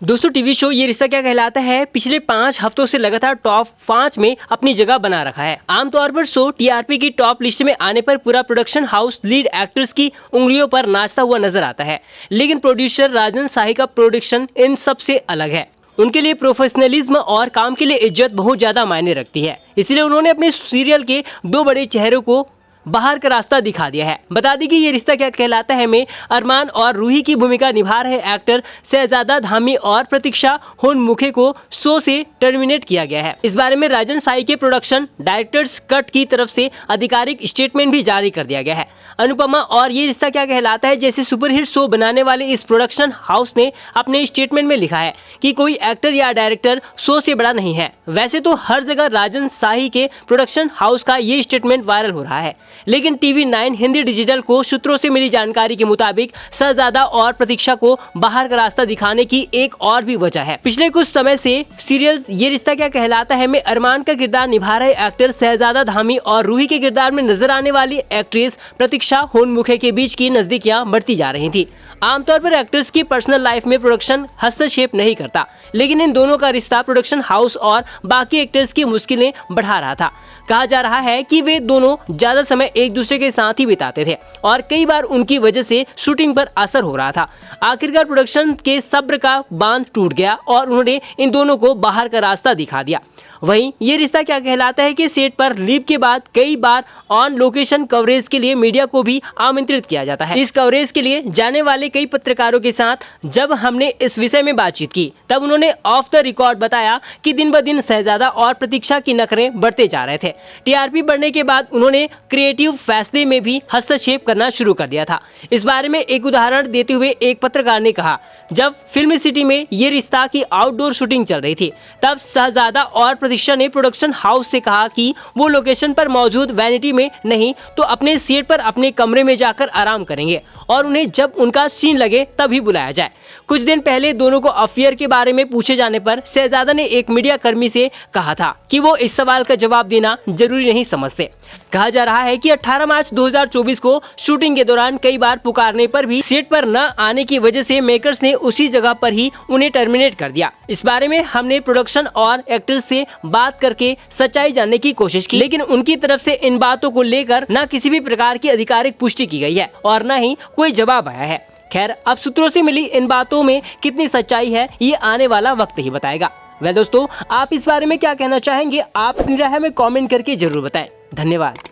दोस्तों TV show ये रिश्ता क्या कहलाता है पिछले 5 हफ्तों से लगातार टॉप 5 में अपनी जगह बना रखा है। आमतौर पर शो टीआरपी की टॉप लिस्ट में आने पर पूरा प्रोडक्शन हाउस लीड एक्टर्स की उंगलियों पर नाचता हुआ नजर आता है, लेकिन प्रोड्यूसर राजन शाही का प्रोडक्शन इन सब से अलग है। उनके लिए प्रोफेशनलिज्म और काम के लिए इज्जत बहुत ज्यादा मायने रखती है, इसलिए उन्होंने अपने सीरियल के 2 बड़े चेहरों को बाहर का रास्ता दिखा दिया है। बता दें कि ये रिश्ता क्या कहलाता है में अरमान और रूही की भूमिका निभा रहे एक्टर शहजादा धामी और प्रतीक्षा होनमुखे को शो से टर्मिनेट किया गया है। इस बारे में राजन शाही के प्रोडक्शन डायरेक्टर्स कट की तरफ से आधिकारिक स्टेटमेंट भी जारी कर दिया गया है। अनुपमा और ये रिश्ता क्या कहलाता है जैसे सुपरहिट शो बनाने वाले इस प्रोडक्शन हाउस ने अपने स्टेटमेंट में लिखा है कि कोई एक्टर या डायरेक्टर शो से बड़ा नहीं है। वैसे तो हर जगह राजन शाही के प्रोडक्शन हाउस का ये स्टेटमेंट वायरल हो रहा है, लेकिन टीवी 9 हिंदी डिजिटल को सूत्रों से मिली जानकारी के मुताबिक शहजादा और प्रतीक्षा को बाहर का रास्ता दिखाने की एक और भी वजह है। पिछले कुछ समय से सीरियल ये रिश्ता क्या कहलाता है में अरमान का किरदार निभा रहे एक्टर शहजादा धामी और रूही के किरदार में नजर आने वाली एक्ट्रेस प्रतीक्षा होनमुखे के बीच की नजदीकियां बढ़ती जा रही थी। आमतौर पर एक्टर्स की पर्सनल लाइफ में प्रोडक्शन हस्तक्षेप नहीं करता, लेकिन इन दोनों का रिश्ता प्रोडक्शन हाउस और बाकी एक्टर्स की मुश्किलें बढ़ा रहा था। कहा जा रहा है कि वे दोनों ज्यादा समय एक दूसरे के साथ ही बिताते थे और कई बार उनकी वजह से शूटिंग पर असर हो रहा था। आखिरकार प्रोडक्शन के सब्र का बांध टूट गया और उन्होंने इन दोनों को बाहर का रास्ता दिखा दिया। वहीं ये रिश्ता क्या कहलाता है कि सेट पर लीव के बाद कई बार ऑन लोकेशन कवरेज के लिए मीडिया को भी आमंत्रित किया जाता है। इस कवरेज के लिए जाने वाले कई पत्रकारों के साथ जब हमने इस विषय में बातचीत की, तब उन्होंने ऑफ द रिकॉर्ड बताया कि दिन ब दिन शहजादा और प्रतीक्षा की नखरे बढ़ते जा रहे थे। टीआरपी बढ़ने के बाद उन्होंने क्रिएटिव फैसले में भी हस्तक्षेप करना शुरू कर दिया था। इस बारे में एक उदाहरण देते हुए एक पत्रकार ने कहा, जब फिल्म सिटी में ये रिश्ता की आउटडोर शूटिंग चल रही थी, तब शहजादा और प्रतीक्षा ने प्रोडक्शन हाउस से कहा कि वो लोकेशन पर मौजूद वैनिटी में नहीं तो अपने सेट पर अपने कमरे में जाकर आराम करेंगे और उन्हें जब उनका सीन लगे तभी बुलाया जाए। कुछ दिन पहले दोनों को अफेयर के बारे में पूछे जाने पर शहजादा ने एक मीडिया कर्मी से कहा था कि वो इस सवाल का जवाब देना जरूरी नहीं समझते। कहा जा रहा है कि 18 मार्च 2024 को शूटिंग के दौरान कई बार पुकारने पर भी सेट पर न आने की वजह से मेकर्स ने उसी जगह पर ही उन्हें टर्मिनेट कर दिया। इस बारे में हमने प्रोडक्शन और एक्टर्स से बात करके सच्चाई जानने की कोशिश की, लेकिन उनकी तरफ से इन बातों को लेकर न किसी भी प्रकार की आधिकारिक पुष्टि की गई है और न ही कोई जवाब आया है। खैर, अब सूत्रों से मिली इन बातों में कितनी सच्चाई है ये आने वाला वक्त ही बताएगा। वह दोस्तों, आप इस बारे में क्या कहना चाहेंगे? आप अपनी राय में कमेंट करके जरूर बताएं। धन्यवाद।